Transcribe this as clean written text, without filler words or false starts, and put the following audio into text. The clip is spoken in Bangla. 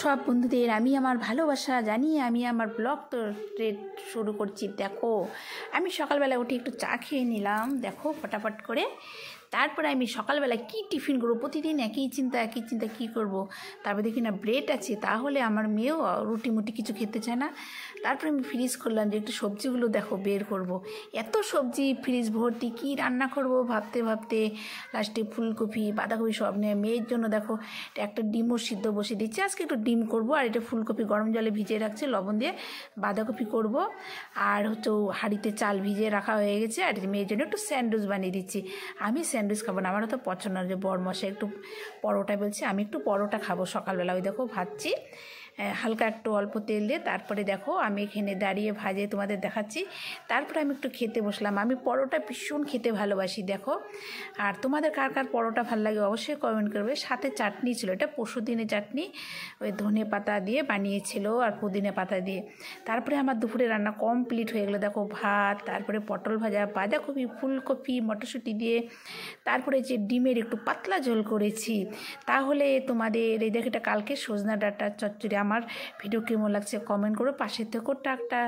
সব বন্ধুদের আমি আমার ভালোবাসা জানিয়ে আমি আমার ব্লগ তো শুরু করছি। দেখো আমি সকালবেলা উঠে একটু চা খেয়ে নিলাম, দেখো ফটাফট করে। তারপরে আমি সকালবেলা কি টিফিন করবো, প্রতিদিন একই চিন্তা কী করব। তারপরে দেখি না ব্রেড আছে, তাহলে আমার মেয়েও রুটি মুটি কিছু খেতে চায় না। তারপরে আমি ফ্রিজ করলাম যে একটু সবজিগুলো দেখো বের করব। এত সবজি ফ্রিজ ভর্তি, কী রান্না করব ভাবতে ভাবতে লাস্টে ফুলকপি বাঁধাকপি সব নিয়ে মেয়ের জন্য দেখো একটা ডিমও সিদ্ধ বসে দিচ্ছি। আজকে একটু ডিম করব, আর এটা ফুলকপি গরম জলে ভিজিয়ে রাখছি লবণ দিয়ে, বাঁধাকপি করব। আর হচ্ছে হাঁড়িতে চাল ভিজিয়ে রাখা হয়ে গেছে। আর মেয়ের জন্য একটু স্যান্ডউইচ বানিয়ে দিচ্ছি। আমি স্যান্ডউইচ খাবো না, আমারও তো পছন্দ না। যে বরমশাই একটু পরোটা বলছে, আমি একটু পরোটা খাবো সকালবেলা। ওই দেখো ভাজছি হালকা একটু অল্প তেল দিয়ে। তারপরে দেখো আমি এখানে দাঁড়িয়ে ভাজে তোমাদের দেখাচ্ছি। তারপরে আমি একটু খেতে বসলাম। আমি পরোটা ভীষণ খেতে ভালোবাসি দেখো। আর তোমাদের কার কার পরোটা ভালো লাগে অবশ্যই কমেন্ট করবে। সাথে চাটনি ছিল, এটা পরশুদিনের চাটনি, ওই ধনে পাতা দিয়ে বানিয়েছিল আর পুদিনা পাতা দিয়ে। তারপরে আমার দুপুরে রান্না কমপ্লিট হয়ে গেলো। দেখো ভাত, তারপরে পটল ভাজা, বাঁধাকপি, ফুলকপি, মটরশুঁটি দিয়ে, তারপরে যে ডিমের একটু পাতলা ঝোল করেছি। তাহলে তোমাদের এই দেখো এটা কালকে সজনা ডাঁটা চচ্চড়ি। আমার ভিডিও কেমন লাগছে কমেন্ট করো, পাশে থেকো, টাটা।